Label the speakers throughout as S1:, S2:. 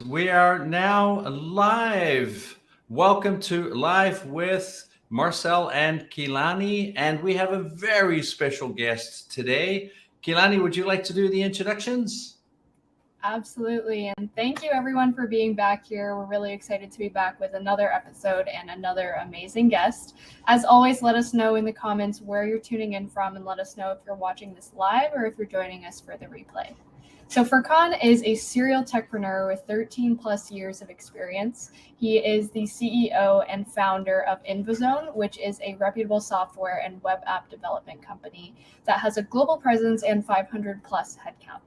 S1: We are now live. Welcome to Live with Marcel and Kilani, and we have a very special guest today. Kilani, would you like to do the introductions?
S2: Absolutely. And thank you everyone for being back here. We're really excited to be back with another episode and another amazing guest. As always, let us know in the comments where you're tuning in from and let us know if you're watching this live or if you're joining us for the replay. So Furkan is a serial techpreneur with 13 plus years of experience. He is the CEO and founder of InvoZone, which is a reputable software and web app development company that has a global presence and 500 plus headcount.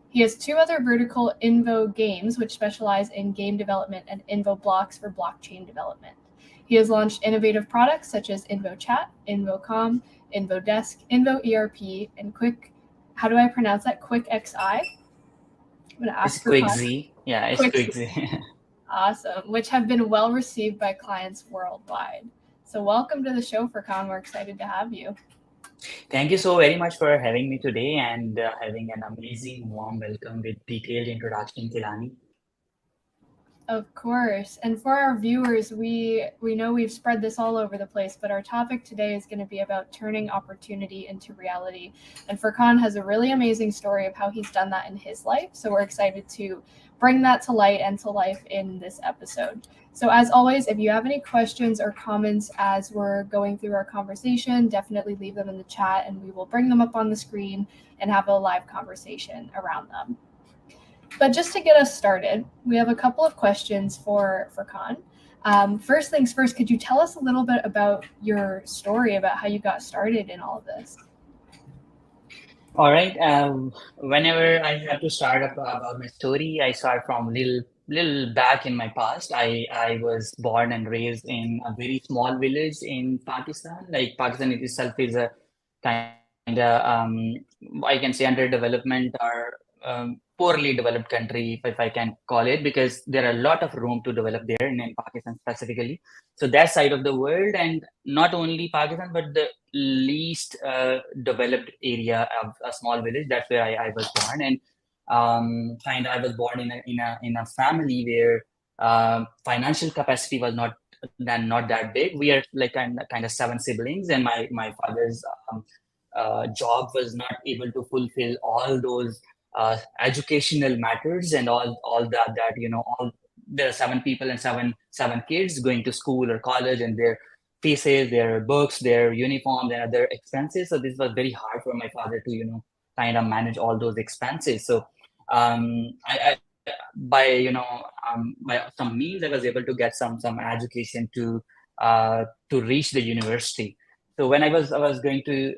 S2: He has two other vertical Invo Games, which specialize in game development, and Invo Blocks for blockchain development. He has launched innovative products such as Invo Chat, InvoCom, Invo Desk, Invo ERP, and how do I pronounce that? QuickXI? I'm going to ask
S3: It's
S2: for
S3: Quick Z. Yeah, it's Quick Z.
S2: Awesome, which have been well received by clients worldwide. So welcome to the show, Furkan. We're excited to have you.
S3: Thank you so very much for having me today and having an amazing warm welcome with detailed introduction, Kilani.
S2: Of course. And for our viewers, we know we've spread this all over the place, but our topic today is going to be about turning opportunity into reality. And Furkan has a really amazing story of how he's done that in his life. So we're excited to bring that to light and to life in this episode. So as always, if you have any questions or comments as we're going through our conversation, definitely leave them in the chat and we will bring them up on the screen and have a live conversation around them. But just to get us started, we have a couple of questions for Khan. First things first, could you tell us a little bit about your story, about how you got started in all of this?
S3: All right. Whenever I have to start about my story, I start from little back in my past. I was born and raised in a very small village in Pakistan. Like Pakistan itself is a kind of I can say underdevelopment or poorly developed country, if I can call it, because there are a lot of room to develop there in Pakistan specifically. So that side of the world, and not only Pakistan, but the least developed area of a small village. That's where I was born, and I was born in a family where financial capacity was not that big. We are like kind of seven siblings, and my father's job was not able to fulfill all those educational matters and all that all there are seven people and seven kids going to school or college, and their fees, their books, their uniforms, and other expenses. So this was very hard for my father to kind of manage all those expenses. So I by by some means I was able to get some education to reach the university. So when I was going to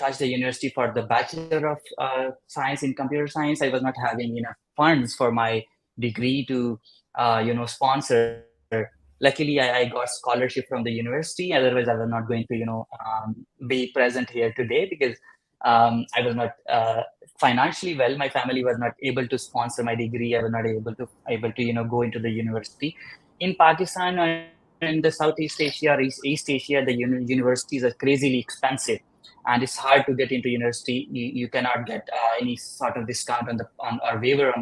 S3: touch the university for the Bachelor of Science in Computer Science, I was not having enough funds for my degree to sponsor. Luckily, I got scholarship from the university. Otherwise, I was not going to be present here today because I was not financially well. My family was not able to sponsor my degree. I was not able to go into the university in Pakistan or in the Southeast Asia or East Asia. The universities are crazily expensive, and it's hard to get into university. You cannot get any sort of discount or waiver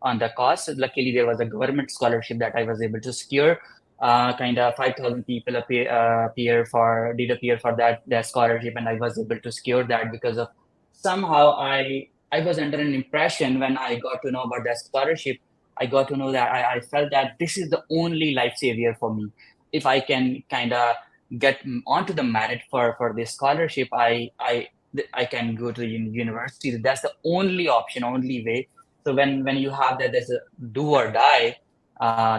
S3: on the cost. Luckily, there was a government scholarship that I was able to secure. Kind of 5,000 people did appear for that scholarship, and I was able to secure that because of somehow I was under an impression when I got to know about that scholarship. I got to know that I felt that this is the only life savior for me. If I can kind of get onto the merit for this scholarship, I can go to the university. That's the only option, only way. So when you have that, there's a do or die.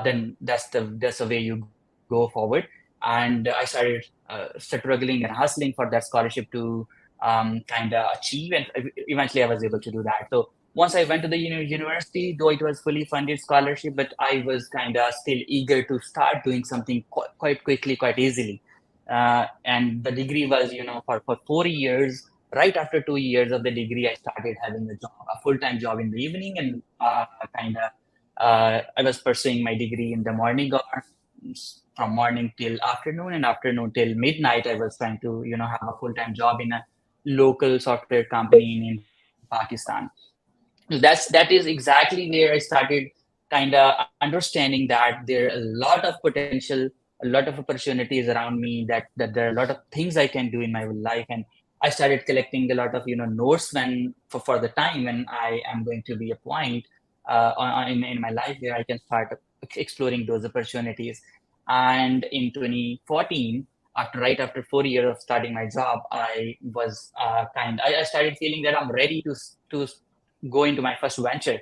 S3: Then that's the way you go forward. And I started struggling and hustling for that scholarship to kind of achieve, and eventually I was able to do that. So once I went to the university, though it was fully funded scholarship, but I was kind of still eager to start doing something quite quickly, quite easily. And the degree was, for 4 years. Right after 2 years of the degree, I started having a full-time job in the evening, and I was pursuing my degree in the morning hours, from morning till afternoon, and afternoon till midnight. I was trying to, have a full-time job in a local software company in Pakistan. That is exactly where I started kind of understanding that there are a lot of potential, a lot of opportunities around me, that there are a lot of things I can do in my life. And I started collecting a lot of notes for the time when I am going to be a point in my life where I can start exploring those opportunities. And in 2014, right after 4 years of starting my job, I was I started feeling that I'm ready to go into my first venture.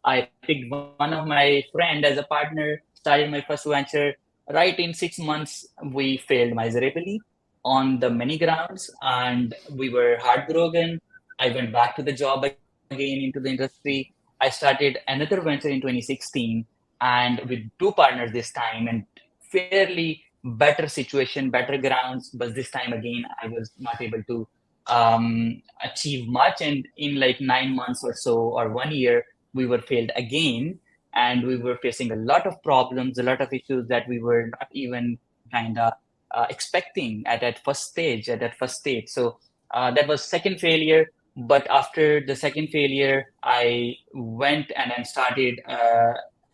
S3: I picked one of my friend as a partner, started my first venture. Right in 6 months, we failed miserably on the many grounds, and we were heartbroken. I went back to the job again into the industry. I started another venture in 2016, and with two partners this time, and fairly better situation, better grounds. But this time again, I was not able to achieve much. And in like 9 months or so, or 1 year, we were failed again, and we were facing a lot of problems, a lot of issues that we were not even kind of expecting at that first stage. So that was second failure. But after the second failure, I went and then started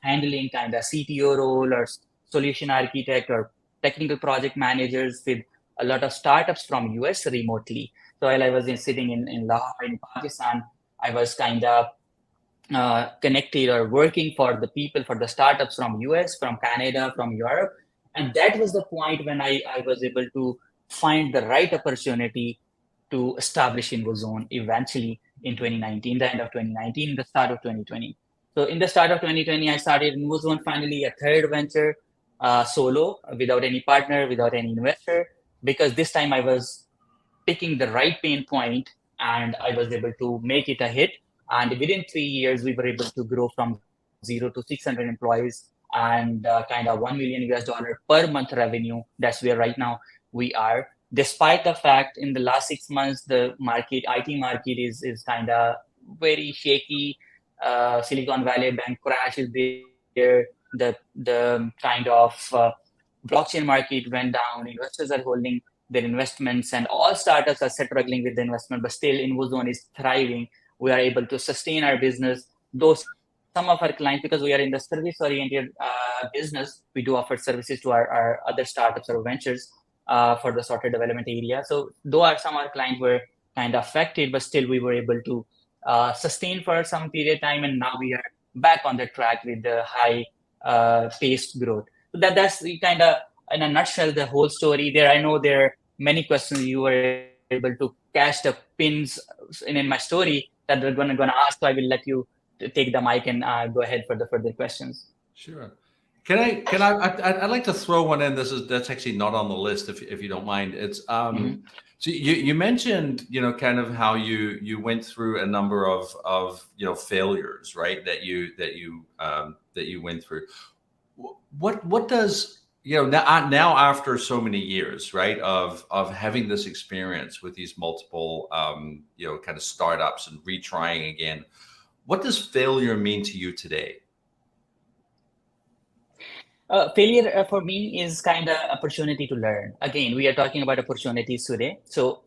S3: handling kind of CTO role or solution architect or technical project managers with a lot of startups from US remotely. So while I was sitting in Lahore in Pakistan, I was kind of connected or working for the people, for the startups from US, from Canada, from Europe. And that was the point when I was able to find the right opportunity to establish InvoZone eventually in 2019, the end of 2019, the start of 2020. So in the start of 2020, I started InvoZone, finally a third venture, solo, without any partner, without any investor, because this time I was picking the right pain point and I was able to make it a hit. And within 3 years, we were able to grow from 0 to 600 employees and kind of $1 million per month revenue. That's where right now we are. Despite the fact in the last 6 months, the IT market is kind of very shaky. Silicon Valley Bank crash is there. The kind of blockchain market went down. Investors are holding their investments, and all startups are struggling with the investment, but still InvoZone is thriving. We are able to sustain our business. Though some of our clients, because we are in the service-oriented business, we do offer services to our other startups or ventures for the software development area. So though some of our clients were kind of affected, but still we were able to sustain for some period of time, and now we are back on the track with the high paced growth. So that's kind of, in a nutshell, the whole story there. I know there are many questions you were able to catch the pins in my story that they're gonna ask. So I will let you take the mic and go ahead for the further questions.
S1: Sure. I'd like to throw one in. That's actually not on the list, if you don't mind. It's so you mentioned kind of how you went through a number of failures, right? That you went through. What does now after so many years, right, of having this experience with these multiple kind of startups and retrying again, what does failure mean to you today?
S3: Failure for me is kind of opportunity to learn. Again, we are talking about opportunities today. So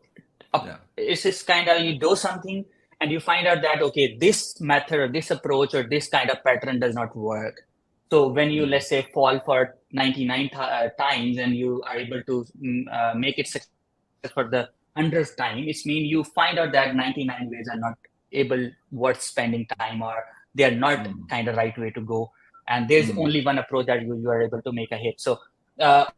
S3: it's just kind of, you do something and you find out that, okay, this method or this approach or this kind of pattern does not work. So when you, let's say, fall for 99 times and you are able to make it success for the 100th time, it means you find out that 99 ways are not worth spending time, or they are not kind of right way to go. And there's only one approach that you are able to make a hit. So other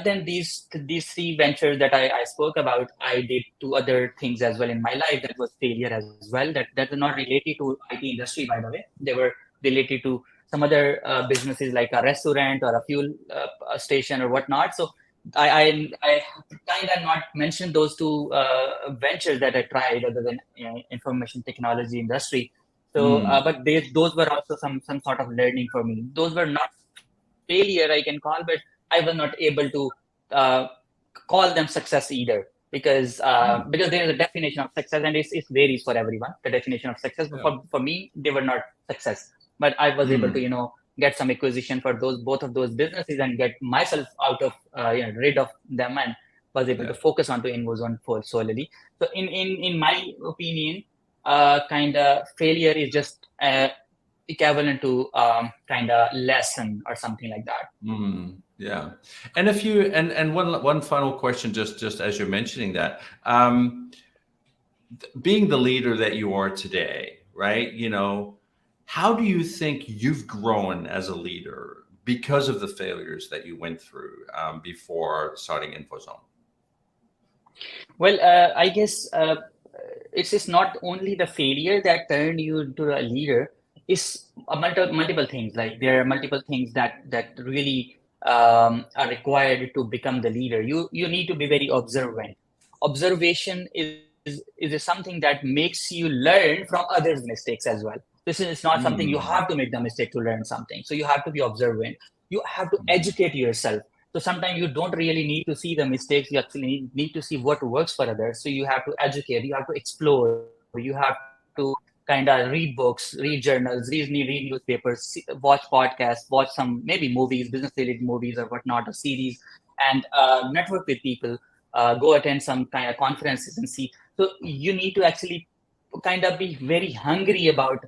S3: than these three ventures that I spoke about, I did two other things as well in my life that was failure as well, that were not related to IT industry, by the way. They were related to some other businesses like a restaurant or a fuel station or whatnot. So I kind of not mentioned those two ventures that I tried other than information technology industry. So, but those were also some sort of learning for me. Those were not failure I can call, but I was not able to call them success either, because there is a definition of success, and it varies for everyone. The definition of success, but for me, they were not success. But I was able to get some acquisition for both of those businesses and get myself out of rid of them, and was able to focus onto InvoZone solely. So in my opinion, kind of failure is just equivalent to kind of lesson or something like that.
S1: Yeah. And if you and one final question, just as you're mentioning that, being the leader that you are today, right? How do you think you've grown as a leader because of the failures that you went through before starting InfoZone?
S3: Well, I guess it's just not only the failure that turned you into a leader. It's multiple things. Like there are multiple things that really are required to become the leader. You need to be very observant. Observation is something that makes you learn from others' mistakes as well. This is not something you have to make the mistake to learn something. So you have to be observant. You have to educate yourself. So sometimes you don't really need to see the mistakes. You actually need to see what works for others. So you have to educate, you have to explore, you have to kind of read books, read journals, read newspapers, watch podcasts, watch some maybe movies, business related movies or whatnot, or series, and network with people, go attend some kind of conferences and see. So you need to actually kind of be very hungry about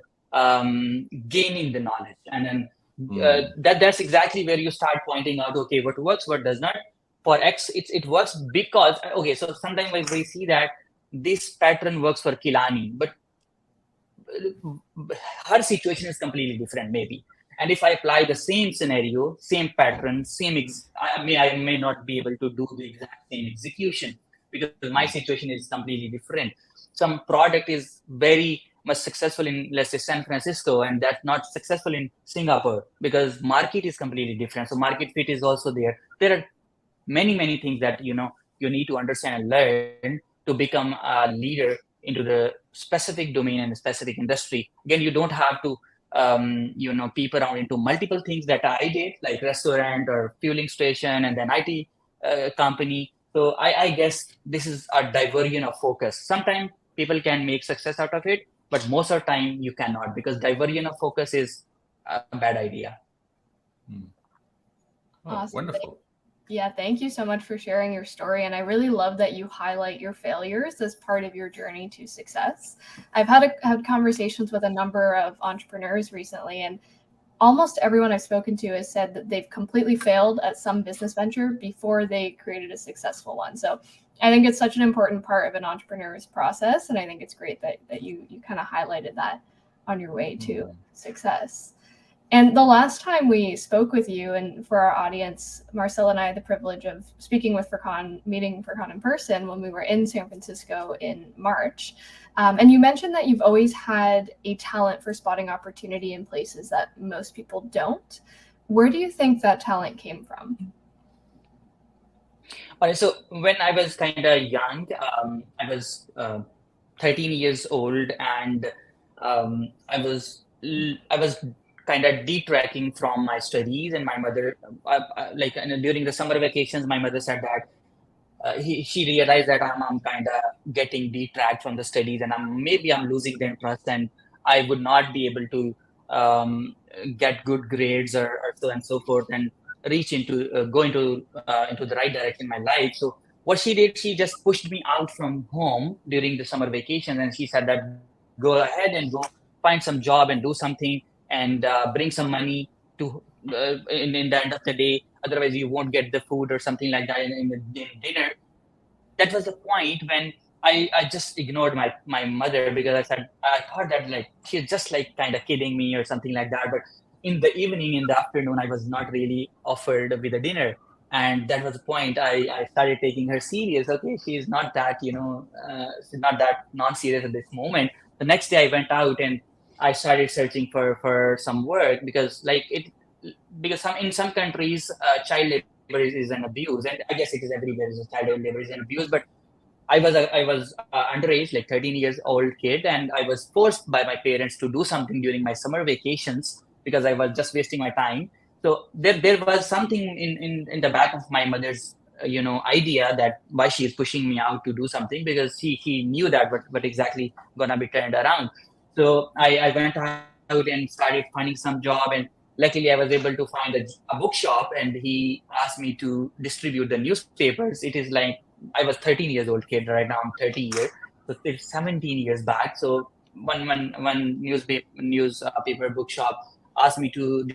S3: gaining the knowledge. And then that's exactly where you start pointing out, okay, what works, what does not. For X, it works because, okay, so sometimes we see that this pattern works for Kilani, but her situation is completely different, maybe. And if I apply the same scenario, same pattern, I may not be able to do the exact same execution because my situation is completely different. Some product is very much successful in, let's say, San Francisco, and that's not successful in Singapore because market is completely different. So market fit is also there. There are many things that you need to understand and learn to become a leader into the specific domain and specific industry. Again, you don't have to peep around into multiple things that I did, like restaurant or fueling station and then IT company. So I guess this is a diversion of focus. Sometimes people can make success out of it, but most of the time you cannot, because diversion of focus is a bad idea.
S1: Oh, awesome. Wonderful.
S2: Yeah, thank you so much for sharing your story. And I really love that you highlight your failures as part of your journey to success. I've had conversations with a number of entrepreneurs recently, and almost everyone I've spoken to has said that they've completely failed at some business venture before they created a successful one. So I think it's such an important part of an entrepreneur's process. And I think it's great that you kind of highlighted that on your way to success. And the last time we spoke with you, and for our audience, Marcel and I had the privilege of speaking with meeting Furkan in person when we were in San Francisco in March. And you mentioned that you've always had a talent for spotting opportunity in places that most people don't. Where do you think that talent came from?
S3: All right, so when I was kind of young, I was 13 years old, and I was kind of detracking from my studies, and my mother, during the summer vacations, my mother said that she realized that I'm kind of getting detracked from the studies, and I'm losing the interest, and I would not be able to get good grades or so and so forth, and reach go into the right direction in my life. So what she did, she just pushed me out from home during the summer vacation, and she said that go ahead and go find some job and do something, and bring some money to in the end of the day. Otherwise, you won't get the food or something like that in the dinner. That was the point when I just ignored my mother, because I thought that like she's just like kind of kidding me or something like that. But in the evening, in the afternoon, I was not really offered with a dinner. And that was the point. I started taking her serious. Okay, she's not that, she's not that non-serious at this moment. The next day I went out and I started searching for some work, because in some countries child labor is an abuse, and I guess it is everywhere. Child labor is an abuse, but I was underage, like 13 years old kid, and I was forced by my parents to do something during my summer vacations because I was just wasting my time. So there was something in the back of my mother's idea that why she is pushing me out to do something, because he knew that what exactly gonna be turned around. So I went out and started finding some job, and luckily I was able to find a bookshop, and he asked me to distribute the newspapers. It is like I was 13 years old kid. Right now I'm 30 years. So it's 17 years back. So one newspaper bookshop asked me to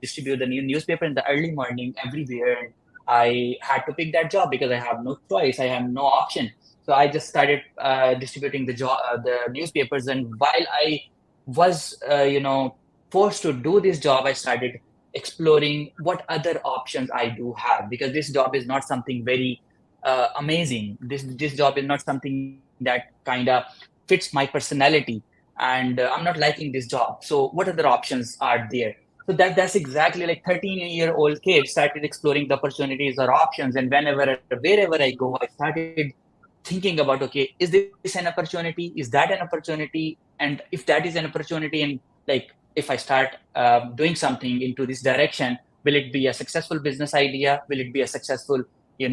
S3: distribute the new newspaper in the early morning everywhere. I had to pick that job because I have no choice. I have no option. So I just started distributing the newspapers. And while I was, forced to do this job, I started exploring what other options I do have, because this job is not something very amazing. This job is not something that kind of fits my personality, and I'm not liking this job. So what other options are there? So that's exactly like 13-year-old kid started exploring the opportunities or options, and wherever I go, I started thinking about, okay, is this an opportunity? Is that an opportunity? And if that is an opportunity, and like if I start doing something into this direction, will it be a successful business idea? Will it be a successful, is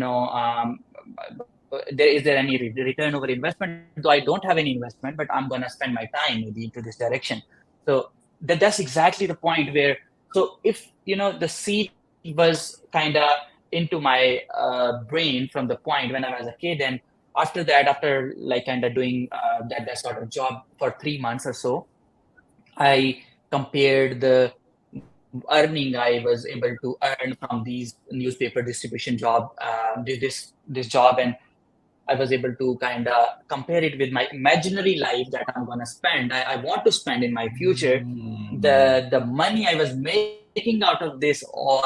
S3: there any return over investment? Though I don't have any investment, but I'm going to spend my time maybe into this direction. So that's exactly the point where, so if, the seed was kind of into my brain from the point when I was a kid, and after that, after like kind of doing that sort of job for 3 months or so, I compared the earning I was able to earn from these newspaper distribution job, this job, and I was able to kind of compare it with my imaginary life that I'm going to spend. I want to spend in my future. The money I was making out of this all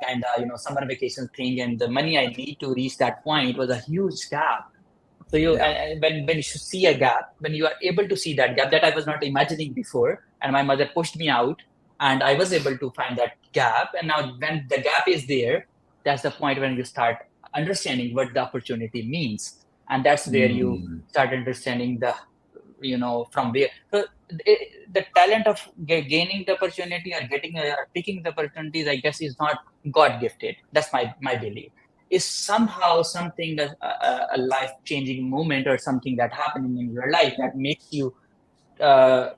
S3: kind of, summer vacation thing, and the money I need to reach that point was a huge gap. So when you see a gap, when you are able to see that gap that I was not imagining before, and my mother pushed me out, and I was able to find that gap. And now when the gap is there, that's the point when you start understanding what the opportunity means, and that's where you start understanding from where. So the talent of gaining the opportunity or picking the opportunities, I guess, is not God gifted. That's my belief. Is somehow something that a life changing moment or something that happening in your life that makes you kind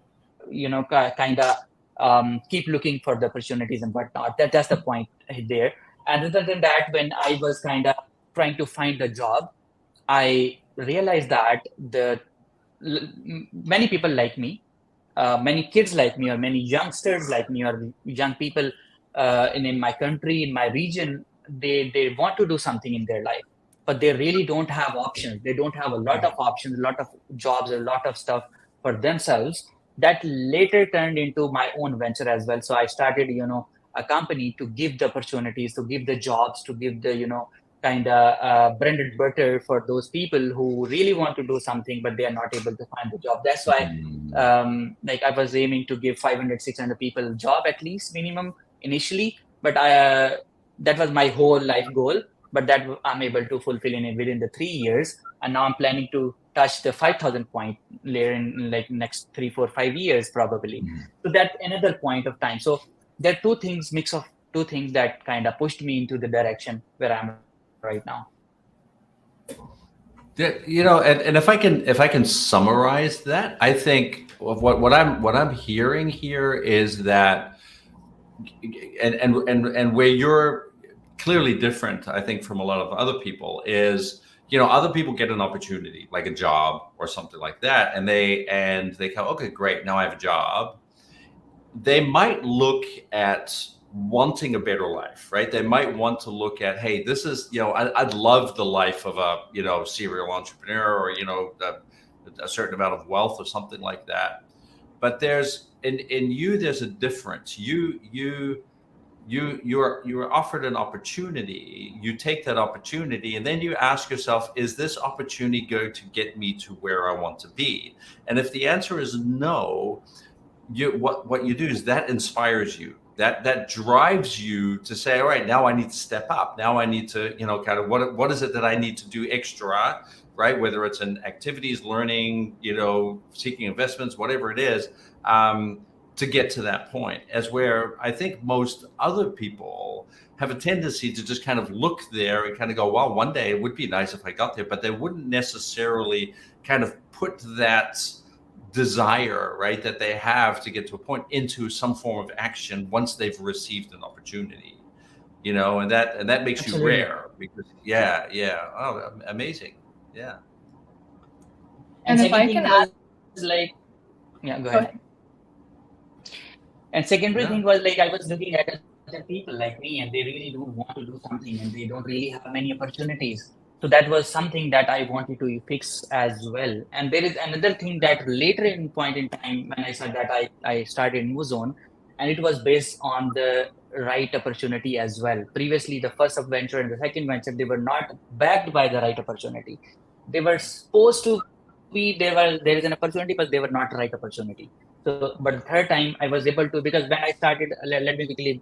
S3: of keep looking for the opportunities and whatnot. That's the point there. And other than that, when I was kind of trying to find a job, I realized that many people like me, many kids like me, or many youngsters like me, or young people in my country, in my region, they want to do something in their life, but they really don't have options. They don't have a lot of options, a lot of jobs, a lot of stuff for themselves. That later turned into my own venture as well. So I started, a company to give the opportunities, to give the jobs, to give the, kind of bread and butter for those people who really want to do something, but they are not able to find the job. That's why, like I was aiming to give 500, 600 people job at least minimum initially, but that was my whole life goal. But that I'm able to fulfill within the 3 years, and now I'm planning to touch the 5,000 point later in like next 3, 4, 5 years probably. So that's another point of time. So there are mix of two things that kind of pushed me into the direction where I'm right now.
S1: And if I can summarize that, I think what I'm hearing here is that, and where you're clearly different, I think, from a lot of other people is, other people get an opportunity like a job or something like that, and they go, okay, great, now I have a job. They might look at wanting a better life, right? They might want to look at, hey, this is, I'd love the life of a, serial entrepreneur, or, a certain amount of wealth or something like that. But there's in you, there's a difference. You're offered an opportunity, you take that opportunity, and then you ask yourself, is this opportunity going to get me to where I want to be? And if the answer is no, what you do is that inspires you. That drives you to say, all right, now I need to step up. Now I need to, kind of what is it that I need to do extra, right? Whether it's in activities, learning, seeking investments, whatever it is, to get to that point. As where I think most other people have a tendency to just kind of look there and kind of go, well, one day it would be nice if I got there, but they wouldn't necessarily kind of put that desire, right, that they have to get to a point into some form of action once they've received an opportunity, and that makes
S3: Absolutely.
S1: you rare, because oh, amazing. Yeah.
S2: And if I can add,
S3: like, Yeah, go
S2: Go
S3: ahead.
S2: ahead.
S3: And secondary
S1: Yeah.
S3: thing was like I was looking at other people like me, and they really do want to do something, and they don't really have many opportunities. So that was something that I wanted to fix as well. And there is another thing that later in point in time when I said that I started MoveZone, and it was based on the right opportunity as well. Previously, the first venture and the second venture, they were not backed by the right opportunity. They were supposed to be there is an opportunity, but they were not the right opportunity. So, but the third time I was able to, because when I started, let me quickly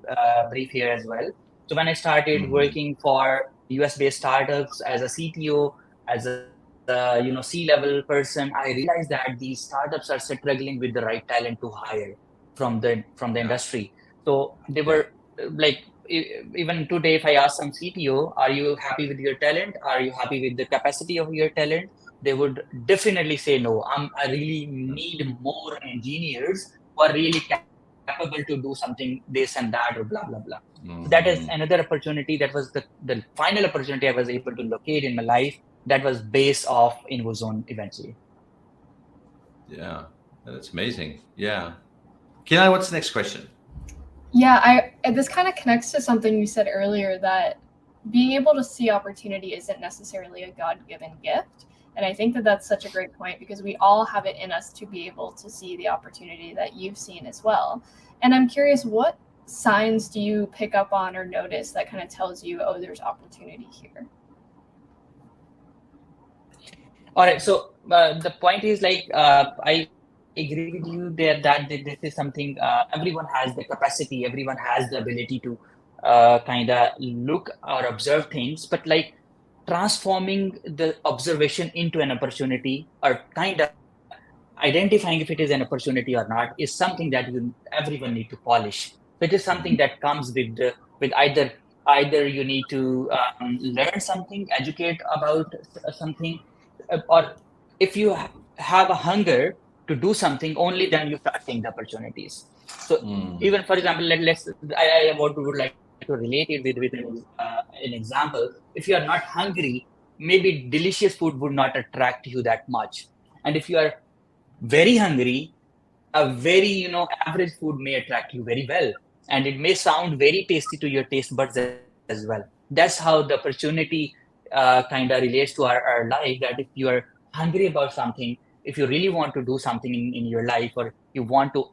S3: brief here as well. So when I started
S1: Mhm.
S3: working for US based startups as a CTO, as a C level person, I realized that these startups are struggling with the right talent to hire from the
S1: Yeah.
S3: industry. So they
S1: Yeah.
S3: were like even today, if I ask some CTO, are you happy with your talent? Are you happy with the capacity of your talent? They would definitely say no. I really need more engineers who are really capable to do something this and that or blah blah blah. So that is
S1: Mhm.
S3: another opportunity. That was the final opportunity I was able to locate in my life. That was based off InfoZone eventually.
S1: Yeah. That's amazing. Yeah. Keelan, what's the next question?
S2: Yeah, this kind of connects to something you said earlier, that being able to see opportunity isn't necessarily a God-given gift. And I think that that's such a great point, because we all have it in us to be able to see the opportunity that you've seen as well. And I'm curious, what signs do you pick up on or notice that kind of tells you, oh, there's opportunity here?
S3: All right. So the point is like I agree with you there that this is something everyone has the capacity, everyone has the ability to kind of look or observe things, but like transforming the observation into an opportunity or kind of identifying if it is an opportunity or not is something that everyone need to polish. So it is something
S1: Mhm.
S3: that comes with either you need to learn something, educate about something, or if you have a hunger to do something, only then you start seeing the opportunities. So
S1: Mm.
S3: even for example, would like to relate it with an example. If you are not hungry, maybe delicious food would not attract you that much. And if you are very hungry, a very average food may attract you very well, and it may sound very tasty to your taste buds as well. That's how the opportunity kind of relates to our life, that if you are hungry about something, if you really want to do something in your life, or you want to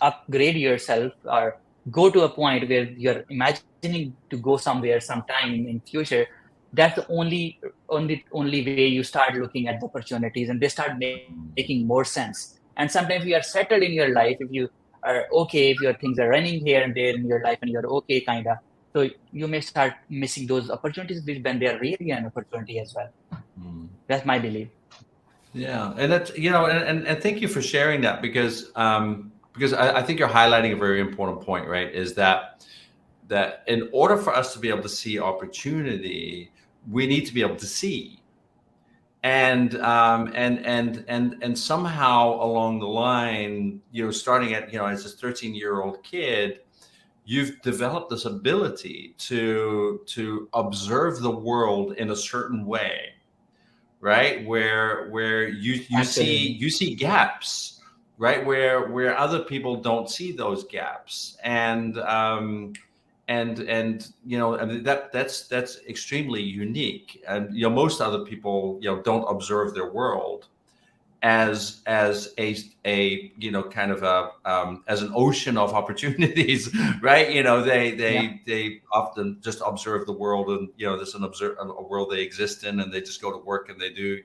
S3: upgrade yourself or go to a point where you're imagining to go somewhere sometime in future, that's the only way you start looking at the opportunities, and they start making more sense. And sometimes you are settled in your life, if you are okay, if your things are running here and there in your life and you're okay kind of, so you may start missing those opportunities when they are really an opportunity as well.
S1: Mm.
S3: That's my belief.
S1: Yeah, and that's and thank you for sharing that, because I think you're highlighting a very important point, right? Is that in order for us to be able to see opportunity, we need to be able to see, and somehow along the line, starting at as a 13-year-old kid, you've developed this ability to observe the world in a certain way, right? Where
S3: Absolutely.
S1: you see gaps, right? Where other people don't see those gaps, and I mean, that's extremely unique. And most other people don't observe their world as a kind of a as an ocean of opportunities, right?
S3: Yeah.
S1: They often just observe the world, and there's a world they exist in, and they just go to work and they do.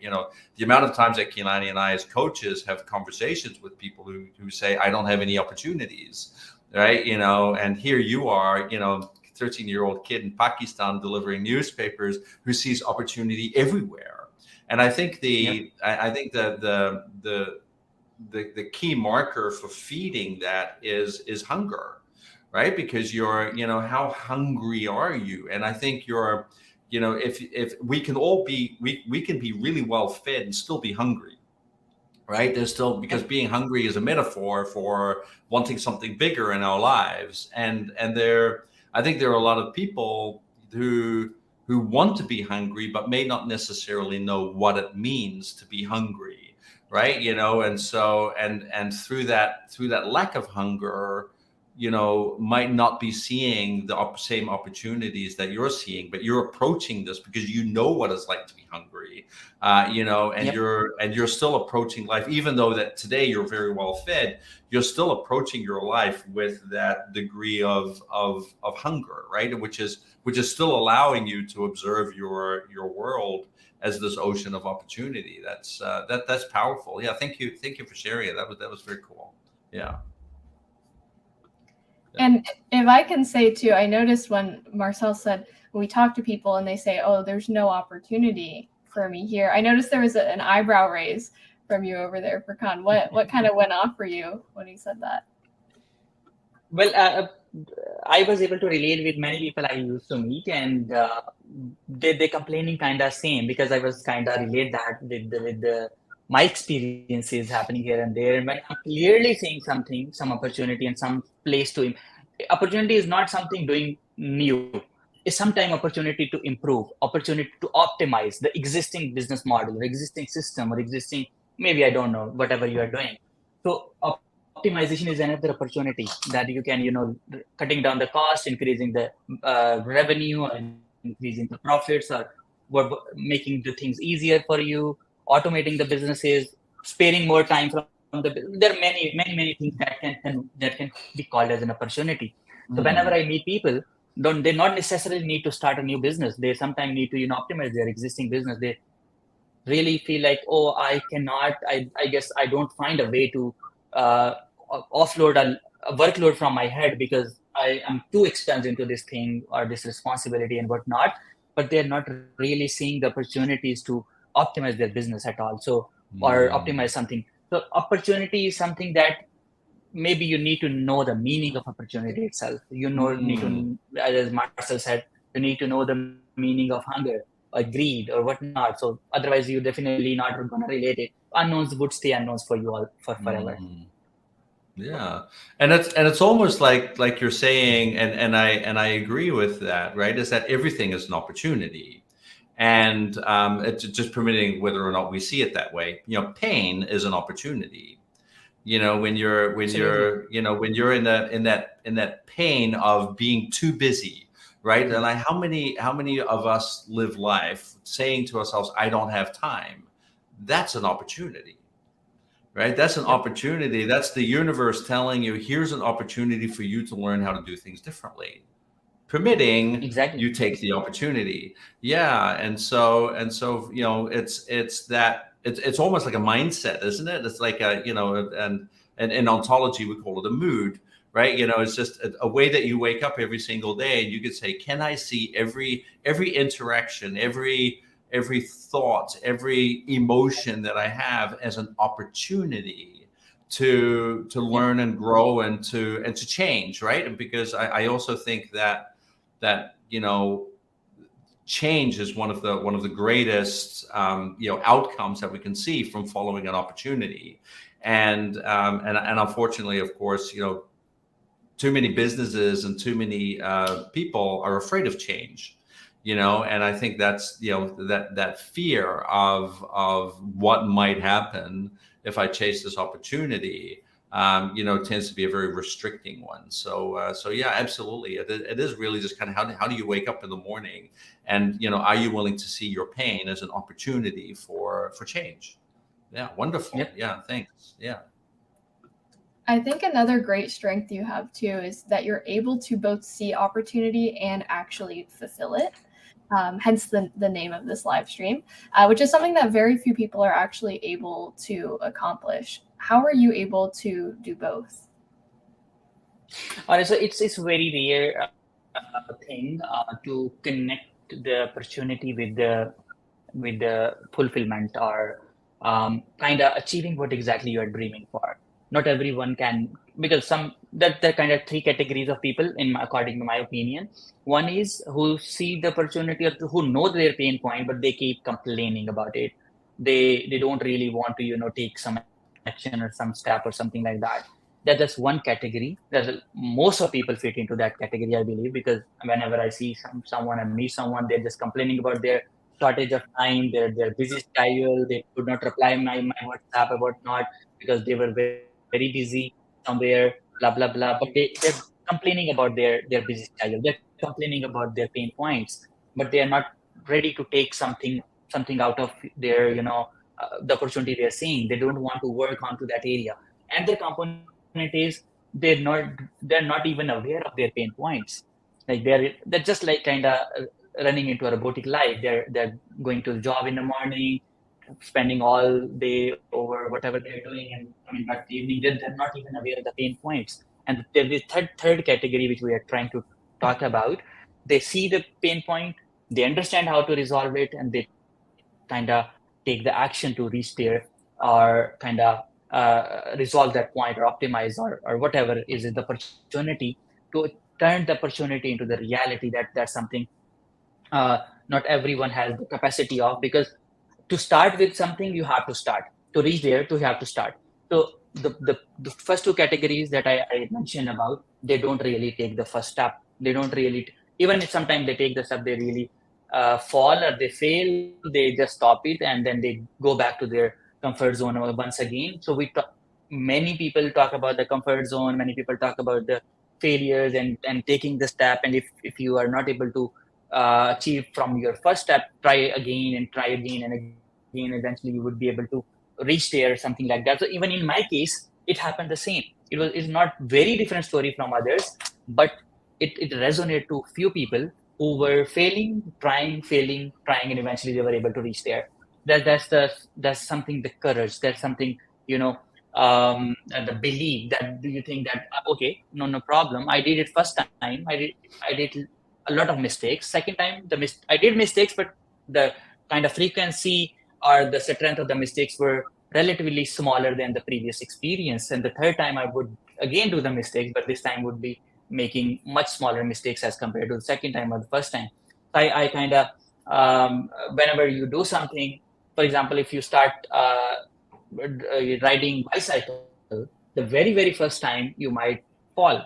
S1: The amount of times that Keelani and I as coaches have conversations with people who say, I don't have any opportunities, right? And here you are, 13-year-old kid in Pakistan delivering newspapers, who sees opportunity everywhere. And I think
S3: Yep.
S1: I think the key marker for feeding that is hunger, right? Because how hungry are you? And I think if we can all be we can be really well fed and still be hungry, right? There's still, because
S3: Yep.
S1: being hungry is a metaphor for wanting something bigger in our lives, and there I think there are a lot of people who want to be hungry but may not necessarily know what it means to be hungry, right? And through that lack of hunger, might not be seeing the same opportunities that you're seeing, but you're approaching this because you know what it's like to be hungry, and
S3: Yep.
S1: you're still approaching life, even though that today you're very well fed, you're still approaching your life with that degree of hunger, right? Which is still allowing you to observe your world as this ocean of opportunity. That's powerful. Yeah, thank you for sharing it. That was very cool. Yeah.
S2: And if I can say too, I noticed when Marcel said, when we talk to people and they say, oh, there's no opportunity for me here, I noticed there was an eyebrow raise from you over there, Furkan. What kind of went off for you when he said that?
S3: Well, I was able to relate with many people I used to meet, and they complaining kind of same, because I was kind of relate that with my experiences happening here and there. And when I'm clearly seeing something, some opportunity and some place to opportunity is not something doing new. It's sometimes opportunity to improve, opportunity to optimize the existing business model, or existing system, or existing, maybe I don't know, whatever you are doing. So optimization is another opportunity that you can, cutting down the cost, increasing the revenue, and increasing the profits, or making the things easier for you, automating the businesses, sparing more time from there are many things that can be called as an opportunity. So whenever I meet people, they not necessarily need to start a new business. They sometimes need to optimize their existing business. They really feel like, oh, I guess I don't find a way to offload a workload from my head because I am too expensive into this thing or this responsibility and whatnot. But they're not really seeing the opportunities to optimize their business at all. So, or optimize something. So opportunity is something that maybe you need to know the meaning of opportunity itself. Need to, as Marcel said, you need to know the meaning of hunger or greed or whatnot. So otherwise, you definitely not going to relate it. Unknowns would stay unknowns for you all for forever.
S1: Yeah, and it's almost like you're saying, and I agree with that. Right, is that everything is an opportunity, and it's just permitting whether or not we see it that way. Pain is an opportunity. When you're when you're in that pain of being too busy, right? And how many of us live life saying to ourselves, I don't have time? That's an opportunity, right? That's an opportunity. That's the universe telling you, here's an opportunity for you to learn how to do things differently, permitting you take the opportunity. Yeah. And so it's almost like a mindset, isn't it? It's like and in ontology we call it a mood, right? It's just a way that you wake up every single day and you could say, can I see every interaction, every thought, every emotion that I have as an opportunity to learn and grow and to change, right? And because I also think that change is one of the greatest outcomes that we can see from following an opportunity, and unfortunately, of course, too many businesses and too many people are afraid of change. And I think that's that fear of what might happen if I chase this opportunity, tends to be a very restricting one. So yeah, absolutely, it is really just kind of how do you wake up in the morning, and are you willing to see your pain as an opportunity for change? Yeah, wonderful. Yep. Yeah, thanks. Yeah.
S2: I think another great strength you have too is that you're able to both see opportunity and actually fulfill it. Hence the name of this live stream, which is something that very few people are actually able to accomplish. How are you able to do both?
S3: So it's very rare thing to connect the opportunity with the fulfillment, or kind of achieving what exactly you are dreaming for. Not everyone can, because there are kind of three categories of people, according to my opinion. One is who see the opportunity, or who know their pain point, but they keep complaining about it. They don't really want to take some action or some step or something like that. That's one category. Most of people fit into that category, I believe, because whenever I see someone and meet someone, they're just complaining about their shortage of time, their busy schedule. They could not reply my WhatsApp about not because they were very busy somewhere, blah blah blah. But they're complaining about their busy schedule. They're complaining about their pain points, but they are not ready to take something out of their the opportunity they're seeing. They don't want to work onto that area. And the component is they're not even aware of their pain points. Like they're just like kind of running into a robotic life. They're going to the job in the morning, spending all day over whatever they're doing, and coming back in the evening. They're not even aware of the pain points. And there's this third category which we are trying to talk about. They see the pain point, they understand how to resolve it, and they kind of take the action to reach there, or kind of resolve that point, or optimize, or whatever is the opportunity, to turn the opportunity into the reality. That's something not everyone has the capacity of, because to start with something you have to start, to reach there to you have to start. So the first two categories that I mentioned about, they don't really take the first step. They don't really, even if sometimes they take the step, they really fall or they fail, they just stop it, and then they go back to their comfort zone once again. So many people talk about the comfort zone, many people talk about the failures and taking the step, and if you are not able to achieve from your first step, try again and try again and again. Eventually you would be able to reach there, something like that. So even in my case, it happened the same. It's not very different story from others, but it resonated to few people who were failing, trying, and eventually they were able to reach there. That's something, the courage. That's something, the belief that, do you think that okay, no problem. I did it first time. I did a lot of mistakes. Second time, I did mistakes, but the kind of frequency or the strength of the mistakes were relatively smaller than the previous experience. And the third time, I would again do the mistakes, but this time would be making much smaller mistakes as compared to the second time or the first time. I kind of, whenever you do something, for example, if you start riding bicycle, the very first time you might fall.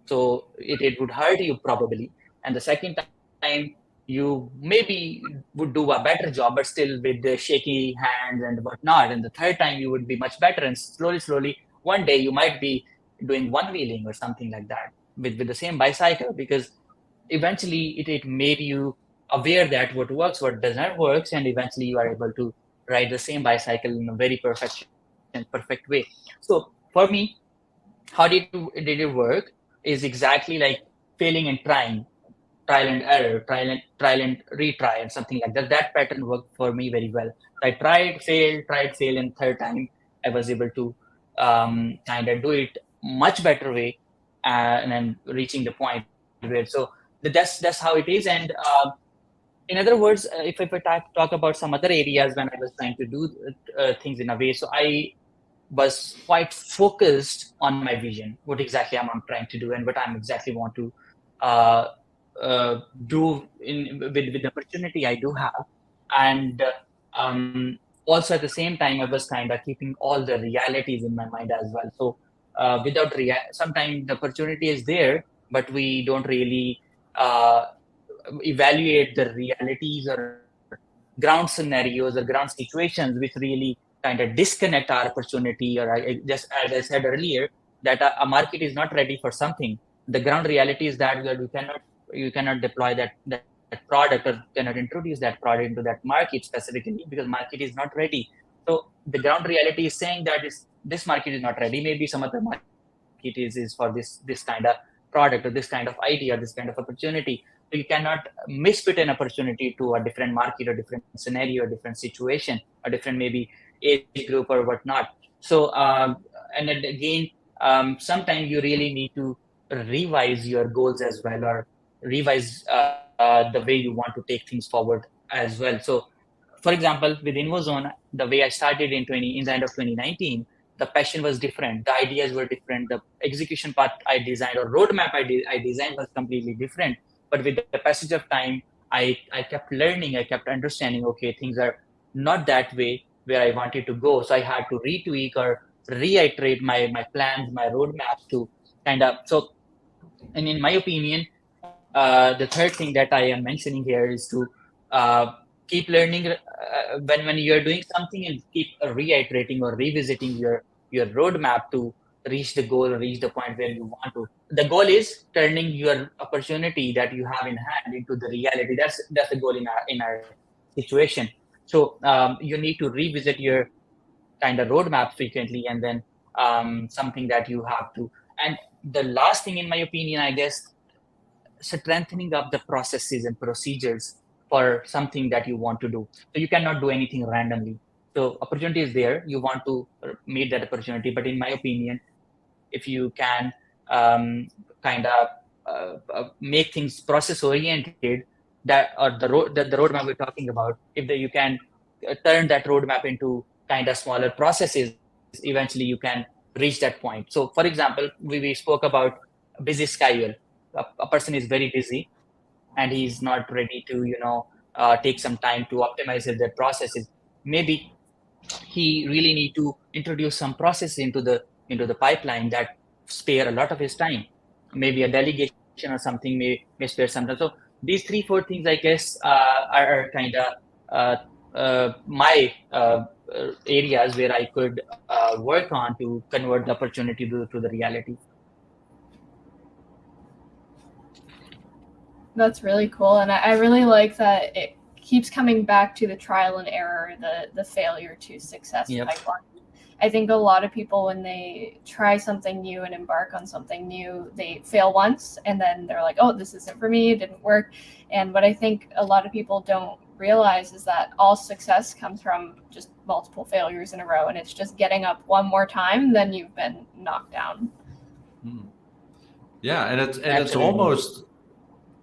S3: So it would hurt you probably. And the second time you maybe would do a better job, but still with the shaky hands and whatnot. And the third time you would be much better. And slowly, one day you might be doing one wheeling or something like that with the same bicycle, because eventually it made you aware that what works, what does not work, and eventually you are able to ride the same bicycle in a very perfect way. So for me, how did it work is exactly like failing and trying, trial and error, trial and retry, and something like that. That pattern worked for me very well. I tried, failed, and third time I was able to kind of do it much better way, and then reaching the point where, so that's how it is. And in other words, if I talk about some other areas when I was trying to do things in a way, so I was quite focused on my vision, what exactly I'm trying to do, and what I'm exactly want to uh, do with the opportunity I do have. And also at the same time, I was kind of keeping all the realities in my mind as well. So without sometimes the opportunity is there, but we don't really evaluate the realities or ground scenarios or ground situations, which really kind of disconnect our opportunity. Or just as I said earlier, that a market is not ready for something. The ground reality is that you cannot deploy that product, or cannot introduce that product into that market specifically, because market is not ready. So the ground reality is saying that this market is not ready. Maybe some other market is for this kind of product, or this kind of idea, this kind of opportunity. So you cannot misfit an opportunity to a different market, or different scenario, or different situation, or different maybe age group or whatnot. So and then again, sometimes you really need to revise your goals as well, or revise the way you want to take things forward as well. So for example, with InvoZone, the way I started in the end of 2019, the passion was different, the ideas were different, the execution path I designed, or roadmap I designed was completely different. But with the passage of time, I kept learning, I kept understanding, okay, things are not that way where I wanted to go. So I had to retweak or reiterate my plans, my roadmaps to kind of, so, and in my opinion, the third thing that I am mentioning here is to keep learning when you're doing something, and keep reiterating or revisiting your roadmap to reach the goal or reach the point where you want to. The goal is turning your opportunity that you have in hand into the reality. That's the goal in our situation. So you need to revisit your kind of roadmap frequently, and then something that you have to. And the last thing, in my opinion, I guess, strengthening up the processes and procedures for something that you want to do. So you cannot do anything randomly. So opportunity is there. You want to meet that opportunity. But in my opinion, if you can kind of make things process oriented, that or the roadmap we're talking about, if you can turn that roadmap into kind of smaller processes, eventually you can reach that point. So for example, we spoke about busy schedule. A person is very busy and he's not ready to take some time to optimize their processes. Maybe he really need to introduce some process into the pipeline that spare a lot of his time. Maybe a delegation or something may spare some time. So these 3-4 things, I guess, are kind of my areas where I could work on to convert the opportunity to the reality.
S2: That's really cool, and I really like that it keeps coming back to the trial and error, the failure to success pipeline. I think a lot of people, when they try something new and embark on something new, they fail once and then they're like, oh, this isn't for me, it didn't work. And what I think a lot of people don't realize is that all success comes from just multiple failures in a row, and it's just getting up one more time, then you've been knocked down.
S1: Yeah, and it's almost,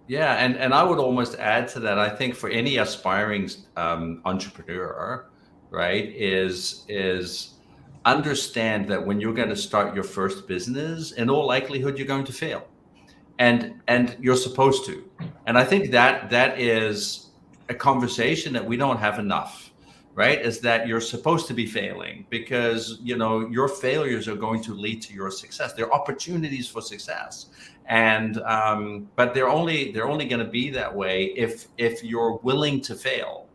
S1: yeah, and I would almost add to that. I think for any aspiring entrepreneur, right, is understand that when you're going to start your first business, in all likelihood, you're going to fail, and you're supposed to. And I think that is a conversation that we don't have enough, right? Is that you're supposed to be failing, because your failures are going to lead to your success. They're opportunities for success, and but they're only going to be that way if you're willing to fail.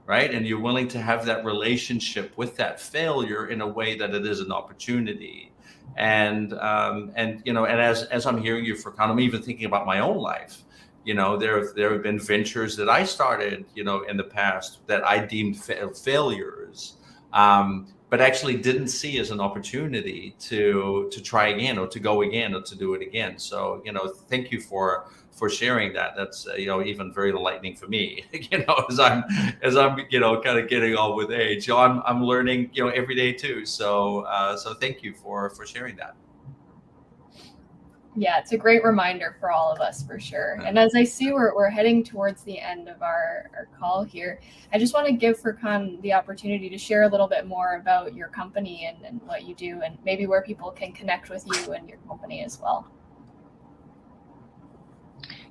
S1: Right. And you're willing to have that relationship with that failure in a way that it is an opportunity. And as I'm hearing you, Furkan, I'm even thinking about my own life. There have been ventures that I started, in the past that I deemed failures, but actually didn't see as an opportunity to try again, or to go again, or to do it again. So, thank you for sharing that. That's even very enlightening for me. As I'm kind of getting on with age, I'm learning every day too. So thank you for sharing that.
S2: Yeah, it's a great reminder for all of us, for sure. And as I see we're heading towards the end of our call here, I just want to give Furkan the opportunity to share a little bit more about your company and what you do, and maybe where people can connect with you and your company as well.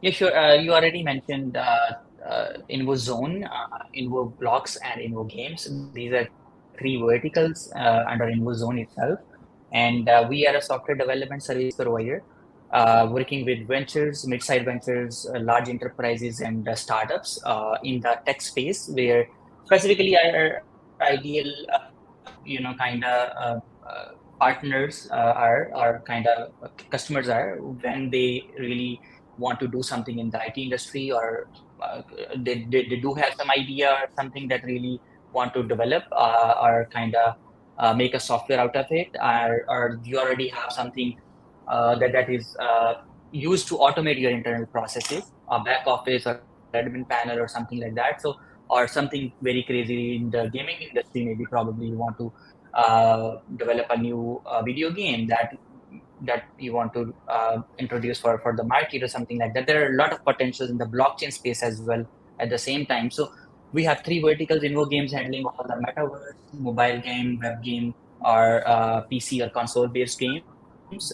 S3: Yeah, sure. You already mentioned InvoZone, InvoBlocks, and InvoGames. These are 3 verticals under InvoZone itself. And we are a software development service provider, working with ventures, mid-sized ventures, large enterprises, and startups in the tech space, where specifically our ideal, kind of partners are kind of customers are when they really want to do something in the IT industry, or they do have some idea or something that really want to develop, or kind of make a software out of it, or you already have something that is used to automate your internal processes, a back office or admin panel or something like that. So, or something very crazy in the gaming industry, maybe probably you want to develop a new video game that you want to introduce for the market or something like that. There are a lot of potentials in the blockchain space as well at the same time. So we have 3 verticals: InvoGames handling all the metaverse, mobile game, web game, or PC or console based games,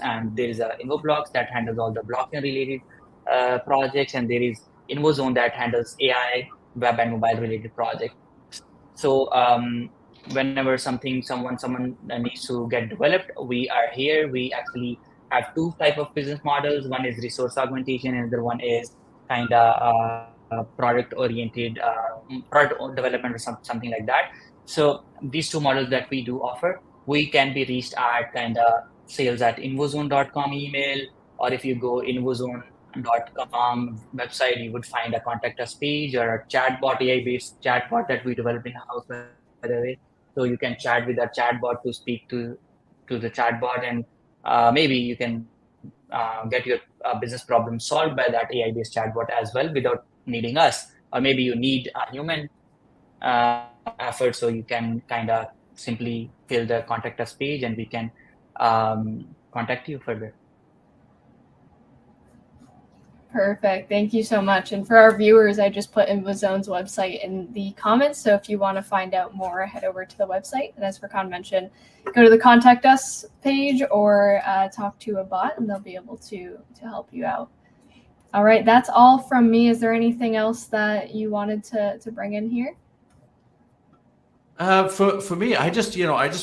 S3: and there is InvoBlocks that handles all the blockchain related projects, and there is InvoZone that handles AI, web, and mobile related projects. So whenever someone needs to get developed, we are here. We actually have 2 type of business models. One is resource augmentation, and the other one is kind of product oriented product development or something like that. So these two models that we do offer, we can be reached at kind of sales@invozone.com email, or if you go invozone.com website, you would find a contact us page or a chatbot, AI-based chatbot that we developed in house, by the way. So you can chat with our chatbot to speak to the chatbot, and maybe you can get your business problem solved by that AI-based chatbot as well without needing us. Or maybe you need a human effort, so you can kind of simply fill the contact us page and we can contact you further.
S2: Perfect. Thank you so much. And for our viewers, I just put Invozone's website in the comments. So if you want to find out more, head over to the website. And as Furkan mentioned, go to the contact us page or talk to a bot and they'll be able to help you out. All right. That's all from me. Is there anything else that you wanted to bring in here?
S1: For me, I just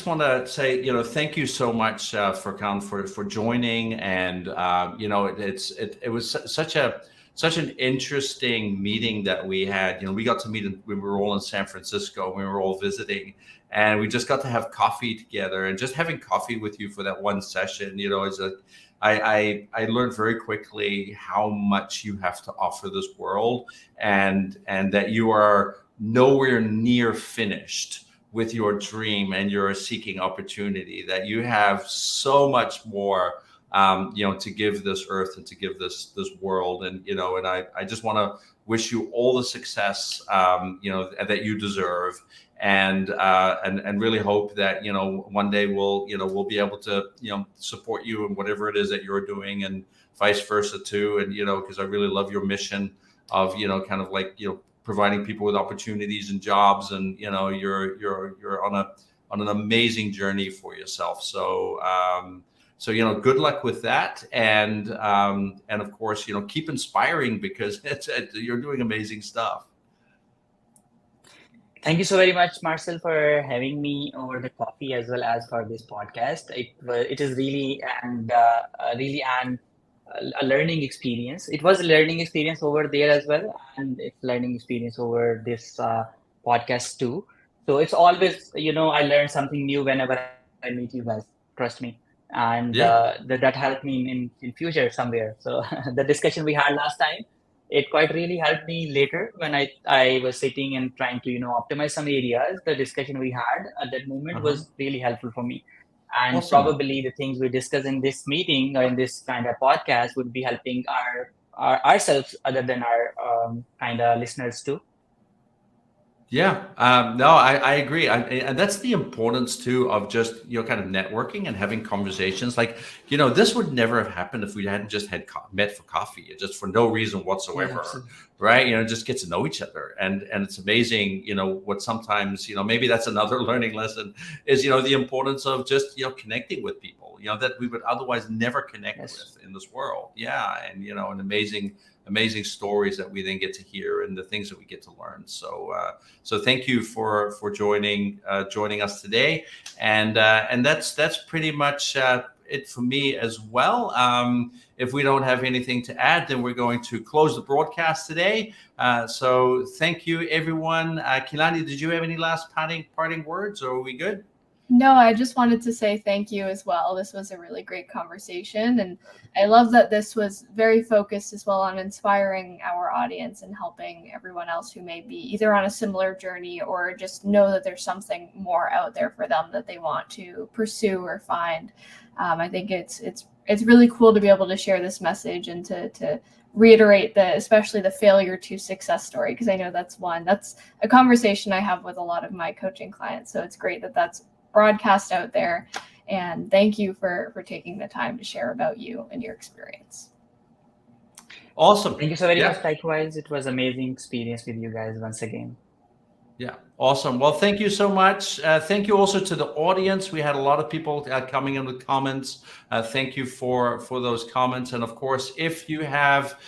S1: want to say, thank you so much, Furkan, for joining. And, it was such an interesting meeting that we had. We got to meet when we were all in San Francisco, we were all visiting, and we just got to have coffee together. And just having coffee with you for that one session, I learned very quickly how much you have to offer this world, and that you are nowhere near finished with your dream and you're seeking opportunity, that you have so much more to give this earth and to give this world. And I just want to wish you all the success that you deserve, and really hope that one day we'll be able to support you in whatever it is that you're doing, and vice versa too. And because I really love your mission of kind of like providing people with opportunities and jobs, and you're on an amazing journey for yourself. So good luck with that, and of course keep inspiring, because you're doing amazing stuff.
S3: Thank you so very much, Marcel, for having me over the coffee as well as for this podcast. It is really a learning experience. It was a learning experience over there as well, and it's a learning experience over this podcast too. So it's always, I learn something new whenever I meet you guys. Trust me, and that helped me in future somewhere. So the discussion we had last time, it quite really helped me later when I was sitting and trying to optimize some areas. The discussion we had at that moment was really helpful for me. And
S1: Awesome.
S3: Probably the things we discuss in this meeting or in this kind of podcast would be helping ourselves, other than our kind of listeners too.
S1: Yeah, no, I agree. And that's the importance too of just, kind of networking and having conversations. Like, this would never have happened if we hadn't just met for coffee, just for no reason whatsoever, right? Just get to know each other. And it's amazing, what sometimes, maybe that's another learning lesson is, the importance of just, connecting with people, that we would otherwise never connect with in this world. Yeah. And, and amazing stories that we then get to hear, and the things that we get to learn. So thank you for joining us today. And that's pretty much it for me as well. If we don't have anything to add, then we're going to close the broadcast today. So thank you, everyone. Keelani, did you have any last parting words, or are we good?
S2: No, I just wanted to say thank you as well. This was a really great conversation, and I love that this was very focused as well on inspiring our audience and helping everyone else who may be either on a similar journey or just know that there's something more out there for them that they want to pursue or find. I think it's really cool to be able to share this message and to reiterate especially the failure to success story, because I know that's a conversation I have with a lot of my coaching clients. So it's great that that's broadcast out there, and thank you for taking the time to share about you and your experience.
S1: Awesome.
S3: Thank you so very much. Likewise, it was amazing experience with you guys once again.
S1: Yeah, awesome. Well, thank you so much. Thank you also to the audience. We had a lot of people coming in with comments. Thank you for those comments. And of course, if you have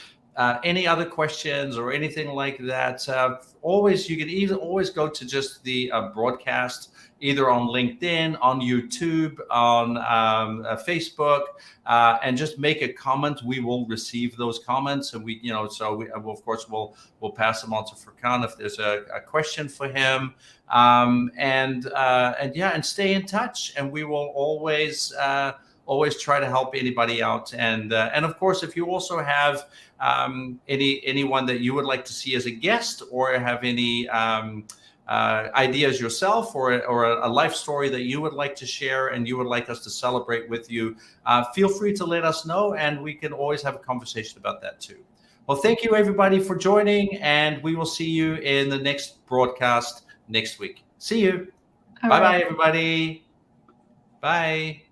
S1: any other questions or anything like that, you can either always go to just the broadcast, either on LinkedIn, on YouTube, on Facebook, and just make a comment. We will receive those comments, and we of course we'll pass them on to Furkan if there's a question for him. And stay in touch, and we will always try to help anybody out. And of course, if you also have anyone that you would like to see as a guest, or have any ideas yourself, or a life story that you would like to share and you would like us to celebrate with you, feel free to let us know, and we can always have a conversation about that too. Well, thank you everybody for joining, and we will see you in the next broadcast next week. See you. Bye-bye, everybody. Bye.